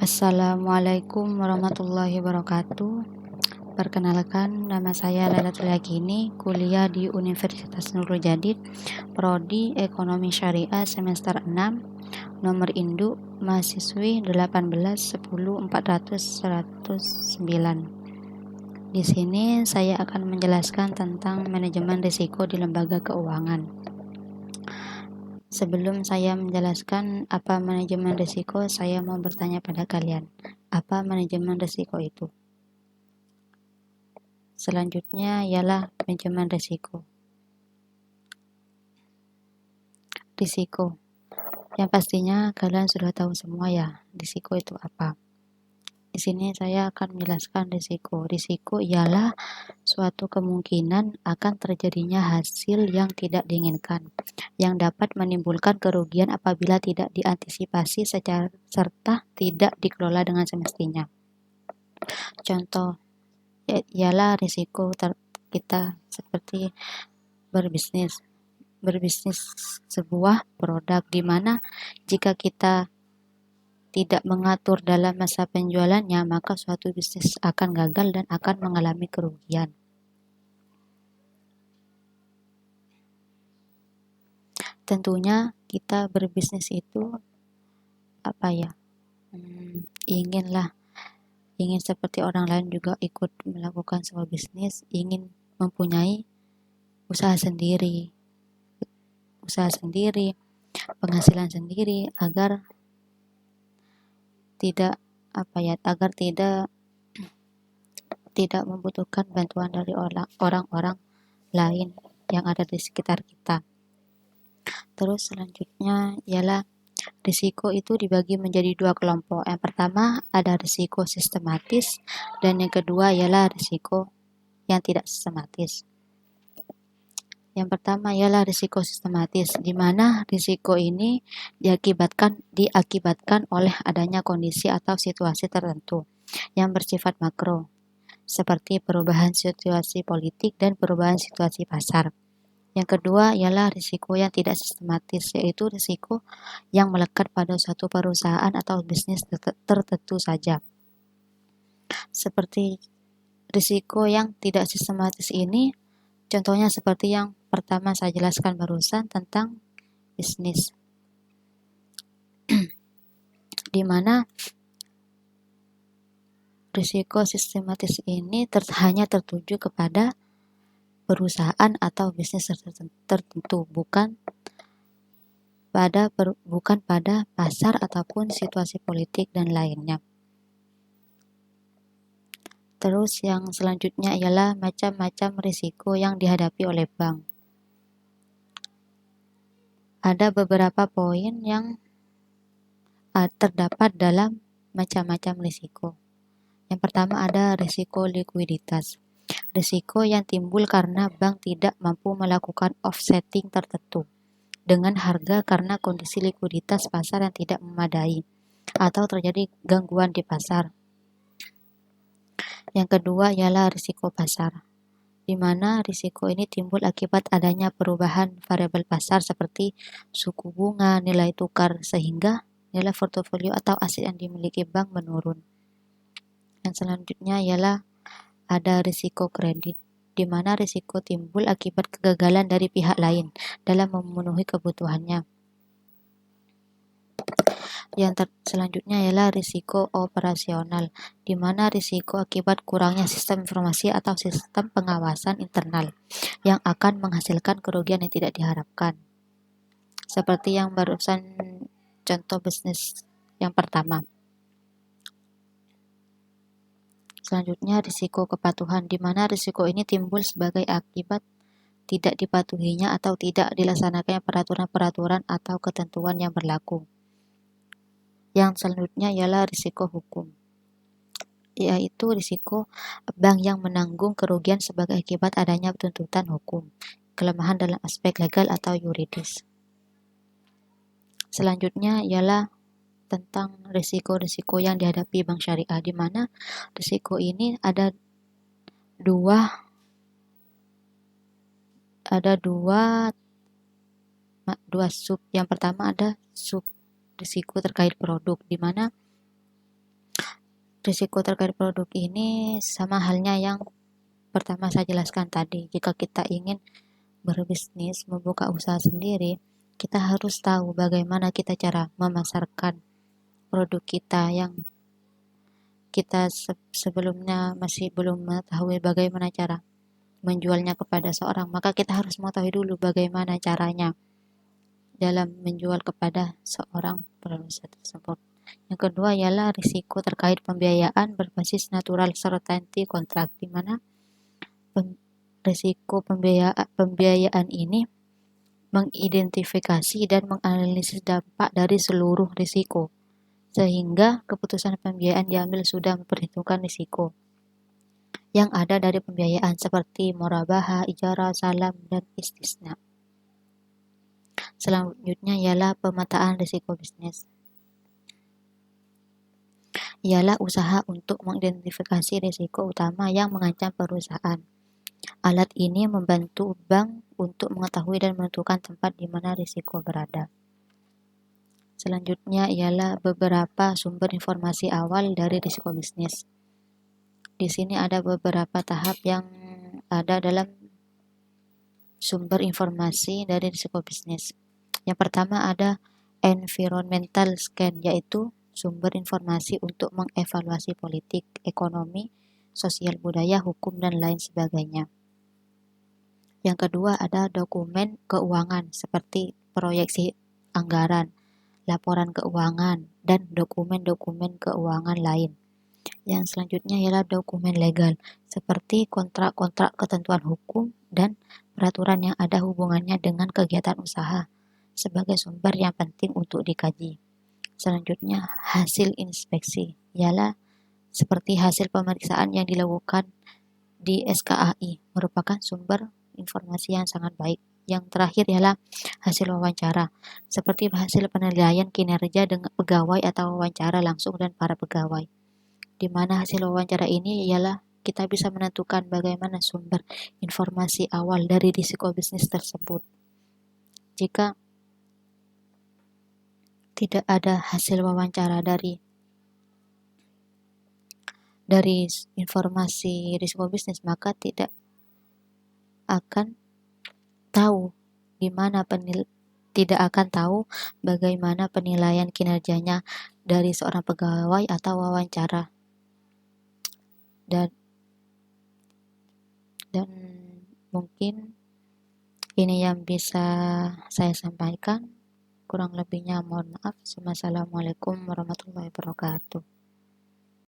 Assalamualaikum warahmatullahi wabarakatuh. Perkenalkan, nama saya Lailatul Yaqini, kuliah di Universitas Nurul Jadid, Prodi Ekonomi Syariah semester 6, nomor induk mahasiswi 18 10 400 109. Di sini saya akan menjelaskan tentang manajemen risiko di lembaga keuangan. Sebelum saya menjelaskan apa manajemen risiko, saya mau bertanya pada kalian, apa manajemen risiko itu? Selanjutnya ialah manajemen risiko. Risiko. Yang pastinya kalian sudah tahu semua ya, risiko itu apa. Di sini saya akan menjelaskan risiko. Risiko ialah suatu kemungkinan akan terjadinya hasil yang tidak diinginkan, yang dapat menimbulkan kerugian apabila tidak diantisipasi serta tidak dikelola dengan semestinya. Contoh ialah risiko kita seperti berbisnis sebuah produk, di mana jika kita tidak mengatur dalam masa penjualannya, maka suatu bisnis akan gagal dan akan mengalami kerugian. Tentunya kita berbisnis itu ingin seperti orang lain juga ikut melakukan sebuah bisnis, ingin mempunyai usaha sendiri, penghasilan sendiri, agar tidak membutuhkan bantuan dari orang-orang lain yang ada di sekitar kita. Terus selanjutnya ialah risiko itu dibagi menjadi dua kelompok. Yang pertama ada risiko sistematis dan yang kedua ialah risiko yang tidak sistematis. Yang pertama ialah risiko sistematis, di mana risiko ini diakibatkan oleh adanya kondisi atau situasi tertentu yang bersifat makro, seperti perubahan situasi politik dan perubahan situasi pasar. Yang kedua ialah risiko yang tidak sistematis, yaitu risiko yang melekat pada suatu perusahaan atau bisnis tertentu saja. Seperti risiko yang tidak sistematis ini, contohnya seperti yang pertama saya jelaskan barusan tentang bisnis, di mana risiko sistematis ini hanya tertuju kepada perusahaan atau bisnis tertentu, bukan pada pasar ataupun situasi politik dan lainnya. Terus yang selanjutnya ialah macam-macam risiko yang dihadapi oleh bank. Ada beberapa poin yang terdapat dalam macam-macam risiko. Yang pertama ada risiko likuiditas. Risiko yang timbul karena bank tidak mampu melakukan offsetting tertentu dengan harga karena kondisi likuiditas pasar yang tidak memadai atau terjadi gangguan di pasar. Yang kedua ialah risiko pasar, di mana risiko ini timbul akibat adanya perubahan variabel pasar seperti suku bunga, nilai tukar, sehingga nilai portofolio atau aset yang dimiliki bank menurun. Yang selanjutnya ialah ada risiko kredit, di mana risiko timbul akibat kegagalan dari pihak lain dalam memenuhi kebutuhannya. Yang selanjutnya ialah risiko operasional, di mana risiko akibat kurangnya sistem informasi atau sistem pengawasan internal yang akan menghasilkan kerugian yang tidak diharapkan. Seperti yang barusan contoh bisnis yang pertama. Selanjutnya risiko kepatuhan, di mana risiko ini timbul sebagai akibat tidak dipatuhinya atau tidak dilaksanakannya peraturan-peraturan atau ketentuan yang berlaku. Yang selanjutnya ialah risiko hukum, yaitu risiko bank yang menanggung kerugian sebagai akibat adanya tuntutan hukum, kelemahan dalam aspek legal atau yuridis. Selanjutnya ialah tentang risiko-risiko yang dihadapi bank syariah, di mana risiko ini ada dua sub. Yang pertama ada sub risiko terkait produk, di mana risiko terkait produk ini sama halnya yang pertama saya jelaskan tadi. Jika kita ingin berbisnis, membuka usaha sendiri, kita harus tahu bagaimana kita cara memasarkan produk kita yang kita sebelumnya masih belum mengetahui bagaimana cara menjualnya kepada seorang, maka kita harus mengetahui dulu bagaimana caranya dalam menjual kepada seorang produsen tersebut. Yang kedua ialah risiko terkait pembiayaan berbasis natural certainty kontrak, di mana risiko pembiayaan ini mengidentifikasi dan menganalisis dampak dari seluruh risiko, sehingga keputusan pembiayaan diambil sudah memperhitungkan risiko yang ada dari pembiayaan seperti murabahah, ijarah, salam, dan istisna. Selanjutnya ialah pemetaan risiko bisnis. Ialah usaha untuk mengidentifikasi risiko utama yang mengancam perusahaan. Alat ini membantu bank untuk mengetahui dan menentukan tempat di mana risiko berada. Selanjutnya ialah beberapa sumber informasi awal dari risiko bisnis. Di sini ada beberapa tahap yang ada dalam sumber informasi dari risiko bisnis. Yang pertama ada environmental scan, yaitu sumber informasi untuk mengevaluasi politik, ekonomi, sosial budaya, hukum, dan lain sebagainya. Yang kedua ada dokumen keuangan seperti proyeksi anggaran, laporan keuangan, dan dokumen-dokumen keuangan lain. Yang selanjutnya ialah dokumen legal seperti kontrak-kontrak ketentuan hukum dan peraturan yang ada hubungannya dengan kegiatan usaha sebagai sumber yang penting untuk dikaji. Selanjutnya hasil inspeksi ialah seperti hasil pemeriksaan yang dilakukan di SKAI, merupakan sumber informasi yang sangat baik. Yang terakhir ialah hasil wawancara, seperti hasil penilaian kinerja dengan pegawai atau wawancara langsung dan para pegawai. Di mana hasil wawancara ini ialah kita bisa menentukan bagaimana sumber informasi awal dari risiko bisnis tersebut. Jika tidak ada hasil wawancara dari informasi risiko bisnis, maka tidak akan tahu tidak akan tahu bagaimana penilaian kinerjanya dari seorang pegawai atau wawancara. Dan mungkin ini yang bisa saya sampaikan. Kurang lebihnya mohon maaf. Wassalamualaikum warahmatullahi wabarakatuh.